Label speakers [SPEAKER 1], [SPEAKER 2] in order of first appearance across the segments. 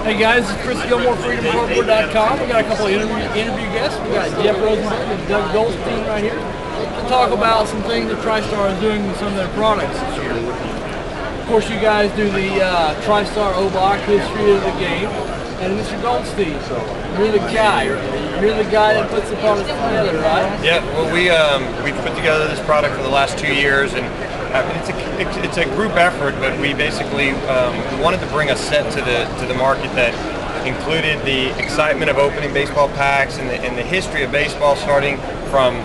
[SPEAKER 1] Hey guys, it's Chris Gilmore, FreedomHardware.com. We got a couple of interview guests. We got Jeff Rosenburg and Doug Goldstien right here to talk about some things that Tristar is doing with some of their products this year. Of course, you guys do the Tristar O-Block history of the game, and Mr. Goldstien, you're the guy. You're the guy that puts the product together, right?
[SPEAKER 2] Yeah. Well, we've put together this product for the last 2 years, and it's a group effort. But we basically wanted to bring a set to the market that included the excitement of opening baseball packs and the history of baseball, starting from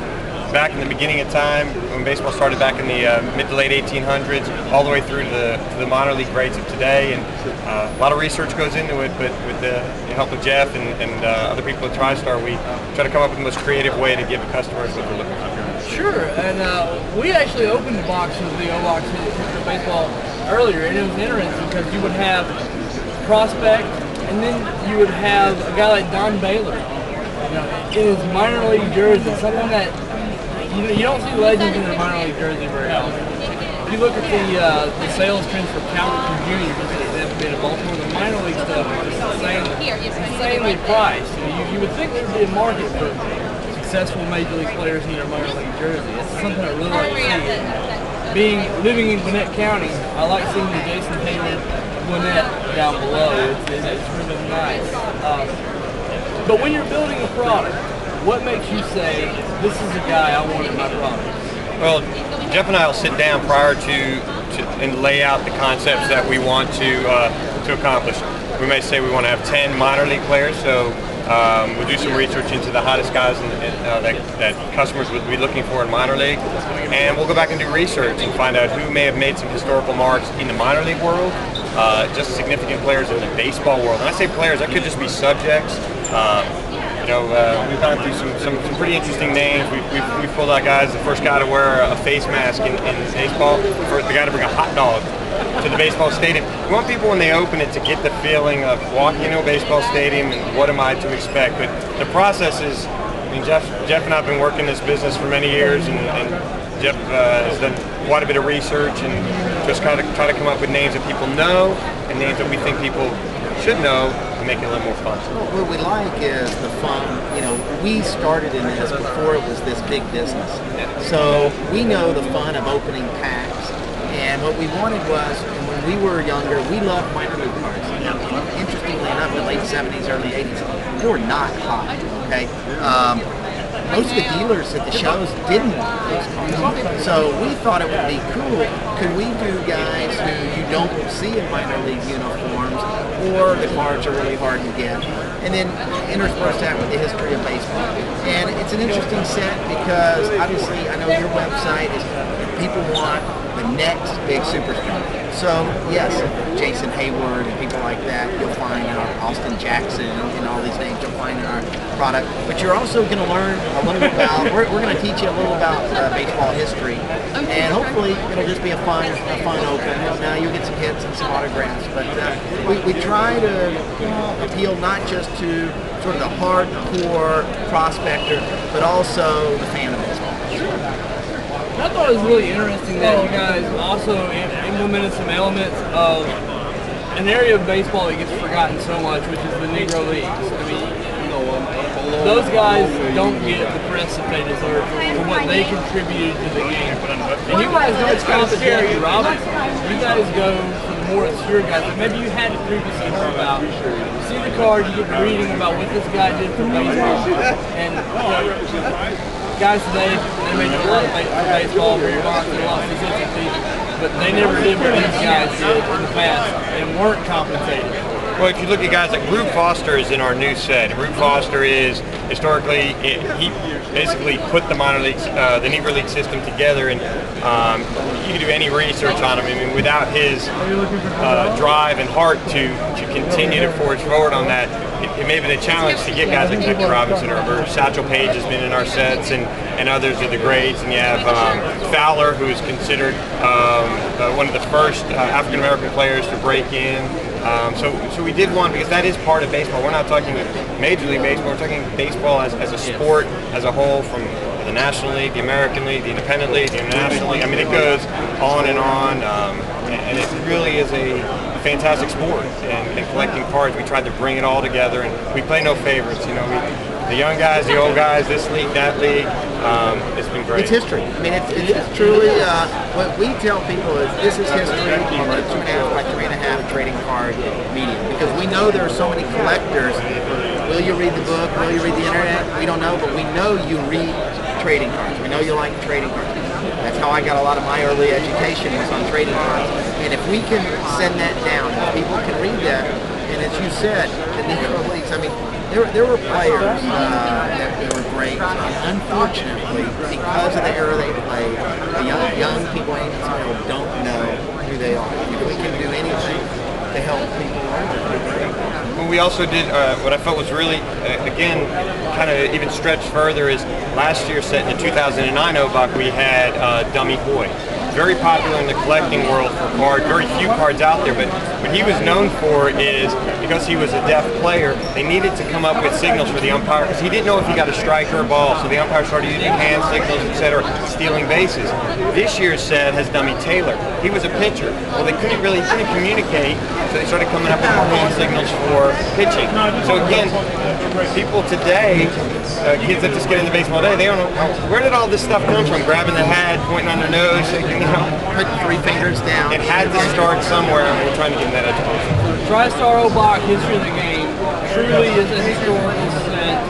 [SPEAKER 2] back in the beginning of time when baseball started back in the mid to late 1800s, all the way through to the minor league grades of today. And a lot of research goes into it, but with the help of Jeff and other people at Tristar, we try to come up with the most creative way to give customers what they're looking for.
[SPEAKER 1] Sure, and we actually opened the box of the O-Box for baseball earlier, and it was interesting because you would have prospect, and then you would have a guy like Don Baylor, in his minor league jersey, something that you don't see legends in their minor league jersey very often. If you look at the sales trends for Calvin Jr., they've been in Baltimore, the minor league stuff is insanely priced. You would think there would be a market for successful major league players in their minor league jersey. It's something I really like to see. Living in Gwinnett County, I like seeing the Jason Taylor Gwinnett down below. It's really nice. But when you're building a product, what makes you say, this is the guy I want in my product?
[SPEAKER 2] Well, Jeff and I will sit down prior to and lay out the concepts that we want to accomplish. We may say we want to have 10 minor league players, so we'll do some research into the hottest guys that customers would be looking for in minor league, and we'll go back and do research and find out who may have made some historical marks in the minor league world, just significant players in the baseball world. And I say players, that could just be subjects. We've gone through some pretty interesting names. We've pulled out guys, the first guy to wear a face mask in baseball, the guy to bring a hot dog to the baseball stadium. We want people when they open it to get the feeling of walking into a baseball stadium and what am I to expect. But the process is, Jeff and I have been working this business for many years, and Jeff has done quite a bit of research and just try to come up with names that people know and names that we think people should know to make it a little more fun.
[SPEAKER 3] Well, what we like is the fun. We started in this before it was this big business. So we know the fun of opening packs. And what we wanted was, when we were younger, we loved minor league cards. Interestingly enough, in the late 70s, early 80s, they were not hot, okay? Most of the dealers at the shows didn't want those cards. So we thought it would be cool. Could we do guys who you don't see in minor league uniforms, or the cards are really hard to get, and then intersperse that with the history of baseball. And it's an interesting set because obviously I know your website is people want the next big superstar. So yes, Jason Hayward and people like that you'll find in our Austin Jackson and all these names you'll find in our product. But you're also going to learn a little about, we're going to teach you a little about baseball history, and hopefully it'll just be a fun open. Now you'll get some hits and some autographs, but we try to appeal not just to sort of the hardcore prospector, but also the fan of baseball.
[SPEAKER 1] I thought it was really interesting that you guys also implemented some elements of an area of baseball that gets forgotten so much, which is the Negro Leagues. I mean, those guys don't get the press that they deserve for what they contributed to the game. And you guys don't stop at Jerry Roberts. You guys go for the more obscure guys that maybe you hadn't previously heard about. You see the card, you get to reading about what this guy did for baseball. And guys today, they made a lot for baseball, very often, a lot of consistency, but they never did what these guys did in the past and weren't compensated.
[SPEAKER 2] Well, if you look at guys like Rube Foster is in our new set. Rube Foster is historically, he basically put the minor leagues, the Negro League system together, and you can do any research on him. I mean, without his drive and heart to continue to forge forward on that, it may have been a challenge to get guys like Jackie Robinson or Satchel Paige has been in our sets, and others are the greats. And you have Fowler, who is considered one of the first African American players to break in. So we did one because that is part of baseball. We're not talking Major League Baseball. We're talking baseball as a sport as a whole, from the National League, the American League, the Independent League, the International League. I mean, it goes on, and it really is a a fantastic sport, and collecting cards, we tried to bring it all together, and we play no favorites. You know, the young guys, the old guys, this league, that league. It's been great.
[SPEAKER 3] It's history. I mean, it's truly what we tell people is this is history on a 2.5 by 3.5 trading card medium, because we know there are so many collectors. Will you read the book? Will you read the internet? We don't know, but we know you read trading cards. We know you like trading cards. That's how I got a lot of my early education, was on trading cards. And if we can send that down, if people can read that, and as you said, the Negro Leagues, I mean, there were players that were great, and unfortunately, because of the era they played, the young people in Ames don't know who they are. If we can do anything to help people learn.
[SPEAKER 2] Well, we also did what I felt was really, again, kind of even stretched further, is last year, set in the 2009 OBOC, we had Dummy Boy. Very popular in the collecting world for cards, very few cards out there, but what he was known for is, because he was a deaf player, they needed to come up with signals for the umpire, because he didn't know if he got a strike or a ball, so the umpire started using hand signals, etc., stealing bases. This year's set has Dummy Taylor. He was a pitcher. Well, they couldn't communicate, so they started coming up with more hand signals for pitching. So again, people today, kids that just get into baseball today, they don't know, where did all this stuff come from? Grabbing the hat, pointing on their nose,
[SPEAKER 3] put 3 fingers down.
[SPEAKER 2] It had to start somewhere, and we're trying to give them that education.
[SPEAKER 1] Tristar OBOC, history of the game, truly is a historical set,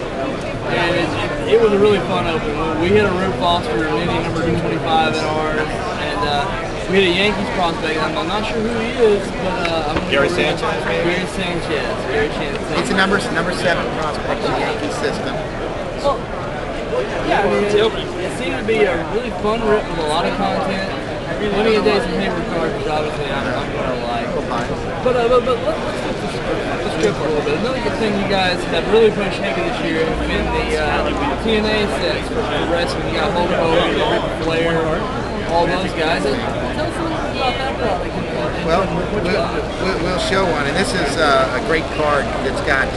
[SPEAKER 1] and it was a really fun open. We hit a Rube Foster inning number 225 in ours, and we hit a Yankees prospect. I'm not sure who he is, but
[SPEAKER 2] Gary Sanchez.
[SPEAKER 1] Gary Sanchez.
[SPEAKER 3] It's a number 7 prospect in the Yankee system.
[SPEAKER 1] Well, yeah, I mean, it seemed to be a really fun rip with a lot of content. Plenty of days of paper cards, which obviously I'm going to like. But let's flip the script for a little bit. Another good thing you guys have really pushed heavy this year has been the TNA sets for wrestling. You got Hulk Hogan, Ric Flair, all those guys. Tell us a little bit about that product.
[SPEAKER 3] Well, we'll show one, and this is a great card. It's got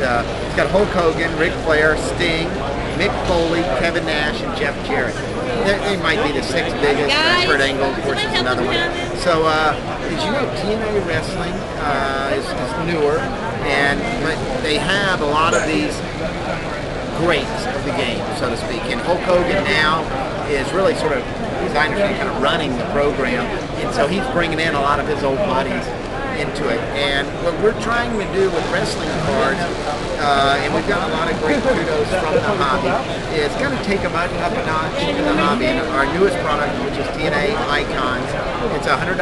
[SPEAKER 3] Hulk Hogan, Ric Flair, Sting, Mick Foley, Kevin Nash, and Jeff Jarrett. They might be the 6th biggest. Kurt Angle, of course, is another one. So, as you know, TNA Wrestling is newer, and they have a lot of these greats of the game, so to speak. And Hulk Hogan now is really sort of, as I understand, kind of running the program, and so he's bringing in a lot of his old buddies into it. And what we're trying to do with wrestling cards, and we've got a lot of great kudos from the hobby, is kind of take them up a notch in the hobby. And our newest product, which is TNA Icons, it's a $100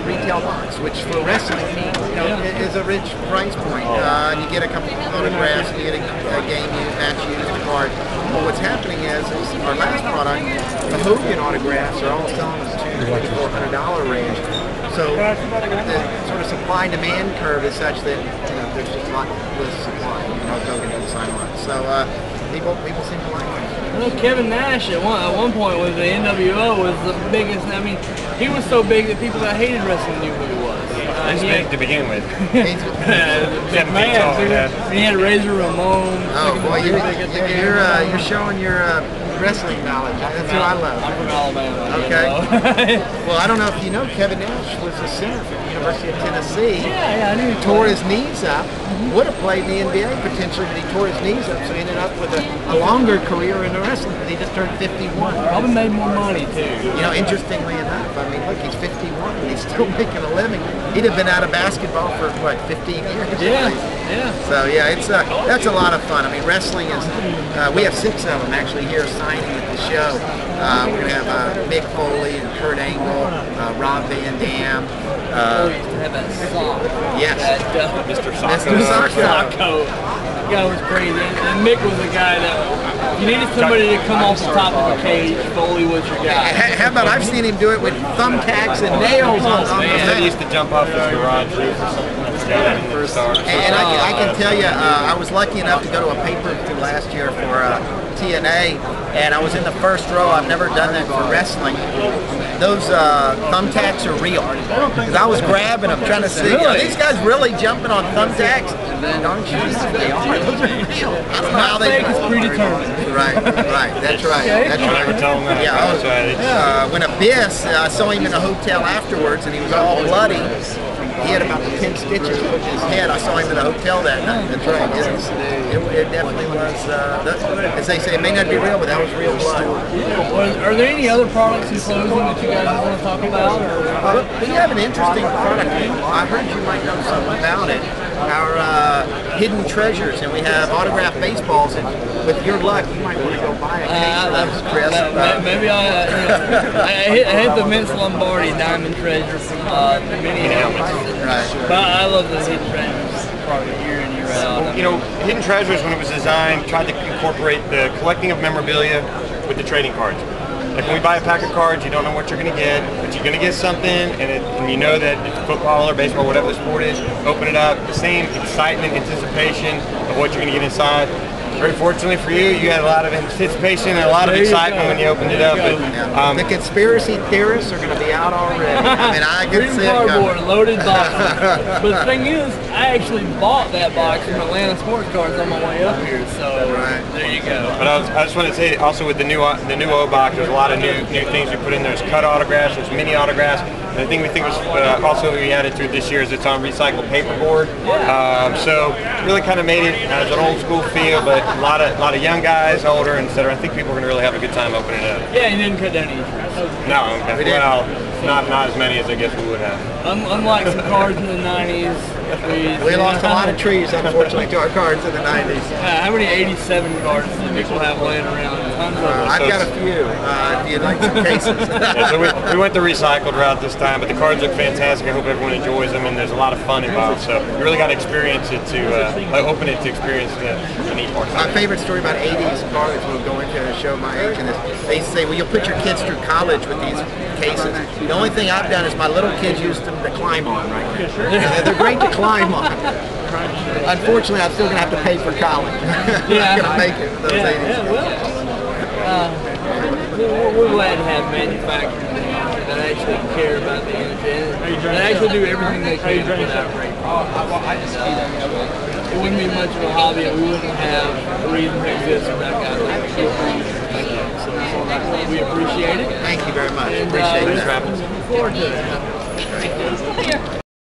[SPEAKER 3] retail box, which for wrestling, is a rich price point. And you get a couple of autographs, and you get a game used, match used card. But what's happening is our last product, the Hogan autographs, are all selling in the $200 range. So the sort of supply and demand curve is such that there's just a lot less supply. Hogan doesn't sign a lot. So people seem to like it.
[SPEAKER 1] I know Kevin Nash at one point with the NWO was the biggest. I mean, he was so big that people that hated wrestling knew who he was.
[SPEAKER 2] He's big to begin with.
[SPEAKER 1] Big man. He had Razor Ramon.
[SPEAKER 3] Oh boy, you're showing your wrestling knowledge. That's what I love.
[SPEAKER 1] I'm from Alabama.
[SPEAKER 3] Okay. Well, I don't know if you know, Kevin Nash was a center for the University of Tennessee.
[SPEAKER 1] Yeah, I knew.
[SPEAKER 3] He tore his knees up. Would have played in the NBA potentially, but he tore his knees up, so he ended up with a longer career in the wrestling. But he just turned 51.
[SPEAKER 1] Probably made more money too.
[SPEAKER 3] Interestingly enough, I mean, look, he's 51 and he's still making a living. He'd have been out of basketball for what, 15 years?
[SPEAKER 1] Yeah.
[SPEAKER 3] So yeah, that's a lot of fun. I mean, wrestling is. We have 6 of them actually here signing at the show. We're gonna have Mick Foley and Kurt Angle, Rob Van Dam.
[SPEAKER 1] Have that sock.
[SPEAKER 3] Yes.
[SPEAKER 2] Mr.
[SPEAKER 3] Mr.
[SPEAKER 1] Socko. That guy was crazy. And Mick was the guy that you needed somebody to come off the top of a cage. Foley was your guy.
[SPEAKER 3] How about I've seen him do it with thumbtacks and nails on the head.
[SPEAKER 2] He used to jump off his garage roof or something.
[SPEAKER 3] And I can tell you, I was lucky enough to go to a pay-per-view last year for TNA, and I was in the first row. I've never done that for wrestling. Those thumbtacks are real. Because I was grabbing them, trying to see, are these guys really jumping on thumbtacks? Don't you? They are. Those are real. I don't know how they do it.
[SPEAKER 1] It's predetermined.
[SPEAKER 3] Right. That's right. That's right.
[SPEAKER 2] Never tell them that.
[SPEAKER 3] Yeah. When Abyss, I saw him in a hotel afterwards, and he was all bloody. he had about 10 stitches put in his head. I saw him at a hotel that night. That's right. It definitely was, as they say, it may not be real, but that was real blood.
[SPEAKER 1] Are there any other products in clothing that you guys want to talk about?
[SPEAKER 3] We have an interesting product. I heard you might know something about it. Our hidden treasures, and we have autographed baseballs. And with your luck, you might want to go buy a case of those, Chris.
[SPEAKER 1] Maybe I hit the Vince Lombardi Diamond Treasure from Minneapolis.
[SPEAKER 3] Right.
[SPEAKER 1] But I love the hidden treasures product year in, year out.
[SPEAKER 2] You know, Hidden Treasures, when it was designed, tried to incorporate the collecting of memorabilia with the trading cards. Like when we buy a pack of cards, you don't know what you're going to get, but you're going to get something, and you know that it's football or baseball, whatever the sport is, open it up, the same excitement, anticipation of what you're going to get inside. Very fortunately for you, you had a lot of anticipation and a lot of excitement when you opened it up. But,
[SPEAKER 3] the conspiracy theorists are going to be out already. I mean, I could see it
[SPEAKER 1] cardboard,
[SPEAKER 3] coming.
[SPEAKER 1] loaded box. But the thing is, I actually bought that box from Atlanta Sports Cards on my way up here. So there you go.
[SPEAKER 2] But I just want to say, also with the new O box, there's a lot of new things we put in. There's cut autographs, there's mini autographs. And the thing we think was also we added to it this year is it's on recycled paperboard. So really kind of made it as an old school feel, but a lot of young guys, older, etc. I think people are going to really have a good time opening it up.
[SPEAKER 1] Yeah, you didn't cut down any trees.
[SPEAKER 2] No, well, not as many as I guess we would have.
[SPEAKER 1] Unlike some cards in the 90s.
[SPEAKER 3] We lost a lot of trees, unfortunately, to our cards in the 90s.
[SPEAKER 1] How many 87 cards do people have laying around? Tons of them.
[SPEAKER 3] I've got a few, if you'd like some cases.
[SPEAKER 2] Yeah, so we went the recycled route this time, but the cards look fantastic. I hope everyone enjoys them, and there's a lot of fun involved. So you really got to experience it to open it to experience the neat part.
[SPEAKER 3] My favorite story about 80s cards, we'll go into a show my age, and they say, well, you'll put your kids through college with these cases. The only thing I've done is my little kids used them to climb on, right? They're great to climb on. Unfortunately, I'm still going to have to pay for college. I'm not going to make it with those 80s.
[SPEAKER 1] We're glad to have manufacturers that actually care about the energy, that actually do everything they can for that rate. It wouldn't be much of a hobby, and we wouldn't have a reason to exist without guys like you. So we appreciate it.
[SPEAKER 3] Thank you very much.
[SPEAKER 1] And
[SPEAKER 3] Appreciate it.
[SPEAKER 1] Look forward to it.